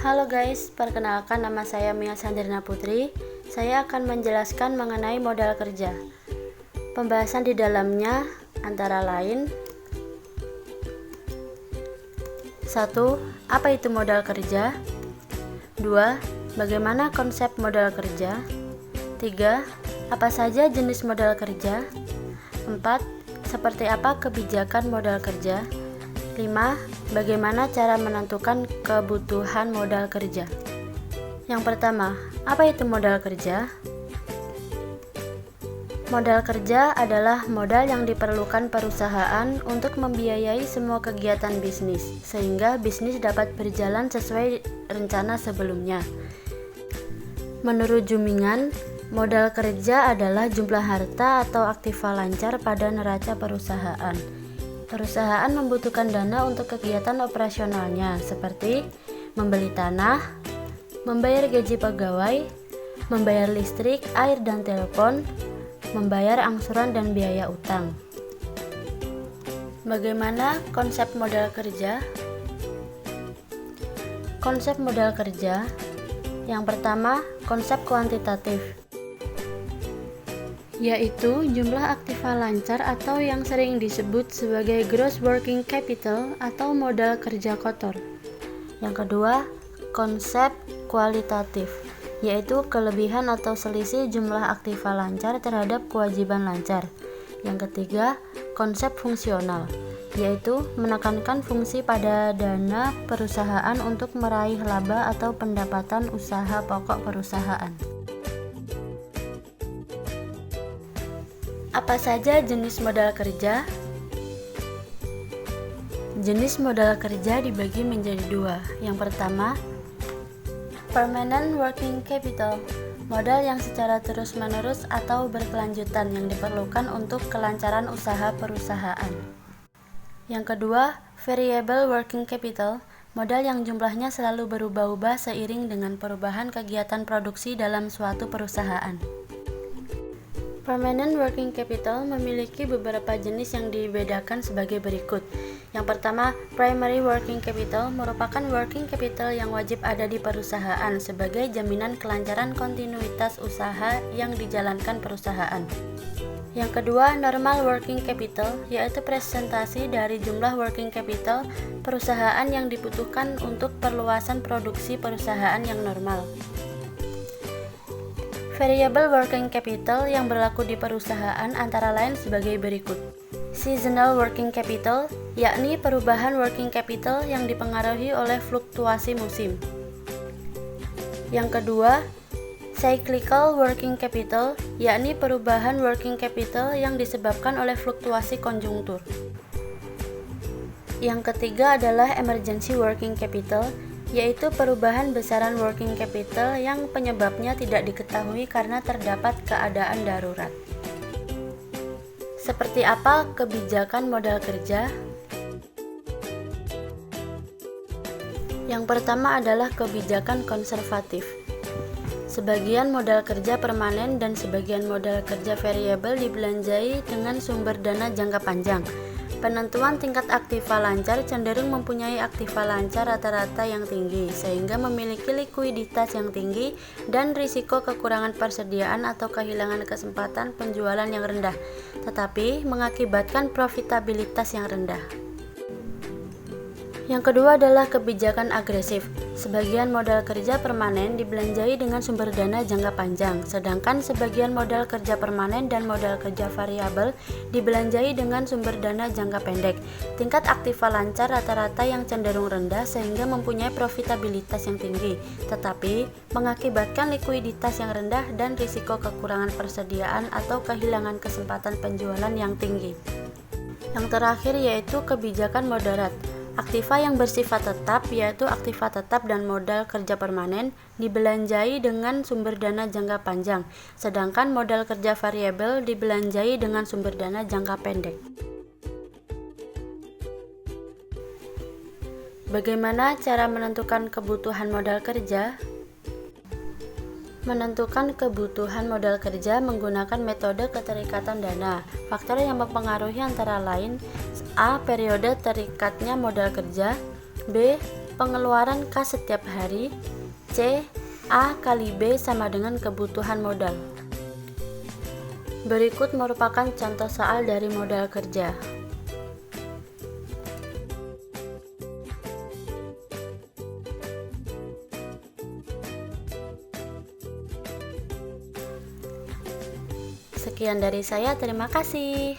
Halo guys, perkenalkan nama saya Mia Sandrina Putri. Saya akan menjelaskan mengenai modal kerja. Pembahasan di dalamnya antara lain 1. Apa itu modal kerja? 2. Bagaimana konsep modal kerja? 3. Apa saja jenis modal kerja? 4. Seperti apa kebijakan modal kerja? 5. Bagaimana cara menentukan kebutuhan modal kerja? Yang pertama, apa itu modal kerja? Modal kerja adalah modal yang diperlukan perusahaan untuk membiayai semua kegiatan bisnis, sehingga bisnis dapat berjalan sesuai rencana sebelumnya. Menurut Jumingan, modal kerja adalah jumlah harta atau aktiva lancar pada neraca perusahaan. Perusahaan membutuhkan dana untuk kegiatan operasionalnya, seperti membeli tanah, membayar gaji pegawai, membayar listrik, air dan telepon, membayar angsuran dan biaya utang. Bagaimana konsep modal kerja? Konsep modal kerja yang pertama, konsep kuantitatif, yaitu jumlah aktiva lancar atau yang sering disebut sebagai gross working capital atau modal kerja kotor. Yang kedua, konsep kualitatif, yaitu kelebihan atau selisih jumlah aktiva lancar terhadap kewajiban lancar. Yang ketiga, konsep fungsional, yaitu menekankan fungsi pada dana perusahaan untuk meraih laba atau pendapatan usaha pokok perusahaan. Apa saja jenis modal kerja? Jenis modal kerja dibagi menjadi dua. Yang pertama, permanent working capital, modal yang secara terus-menerus atau berkelanjutan yang diperlukan untuk kelancaran usaha perusahaan. Yang kedua, variable working capital, modal yang jumlahnya selalu berubah-ubah seiring dengan perubahan kegiatan produksi dalam suatu perusahaan. Permanent working capital memiliki beberapa jenis yang dibedakan sebagai berikut. Yang pertama, primary working capital merupakan working capital yang wajib ada di perusahaan sebagai jaminan kelancaran kontinuitas usaha yang dijalankan perusahaan. Yang kedua, normal working capital, yaitu presentasi dari jumlah working capital perusahaan yang dibutuhkan untuk perluasan produksi perusahaan yang normal. Variable working capital yang berlaku di perusahaan antara lain sebagai berikut. Seasonal working capital, yakni perubahan working capital yang dipengaruhi oleh fluktuasi musim. Yang kedua, cyclical working capital, yakni perubahan working capital yang disebabkan oleh fluktuasi konjungtur. Yang ketiga adalah emergency working capital, yaitu perubahan besaran working capital yang penyebabnya tidak diketahui karena terdapat keadaan darurat. Seperti apa kebijakan modal kerja? Yang pertama adalah kebijakan konservatif. Sebagian modal kerja permanen dan sebagian modal kerja variabel dibelanjai dengan sumber dana jangka panjang. Penentuan tingkat aktiva lancar cenderung mempunyai aktiva lancar rata-rata yang tinggi, sehingga memiliki likuiditas yang tinggi dan risiko kekurangan persediaan atau kehilangan kesempatan penjualan yang rendah, tetapi mengakibatkan profitabilitas yang rendah. Yang kedua adalah kebijakan agresif. Sebagian modal kerja permanen dibelanjai dengan sumber dana jangka panjang, sedangkan sebagian modal kerja permanen dan modal kerja variabel dibelanjai dengan sumber dana jangka pendek. Tingkat aktiva lancar rata-rata yang cenderung rendah sehingga mempunyai profitabilitas yang tinggi, tetapi mengakibatkan likuiditas yang rendah dan risiko kekurangan persediaan atau kehilangan kesempatan penjualan yang tinggi. Yang terakhir yaitu kebijakan moderat. Aktiva yang bersifat tetap, yaitu aktiva tetap dan modal kerja permanen, dibelanjai dengan sumber dana jangka panjang, sedangkan modal kerja variabel dibelanjai dengan sumber dana jangka pendek. Bagaimana cara menentukan kebutuhan modal kerja? Menentukan kebutuhan modal kerja menggunakan metode keterikatan dana. Faktor yang mempengaruhi antara lain: A. Periode terikatnya modal kerja, B. pengeluaran kas setiap hari. C. A kali B sama dengan kebutuhan modal. Berikut merupakan contoh soal dari modal kerja. Sekian dari saya, terima kasih.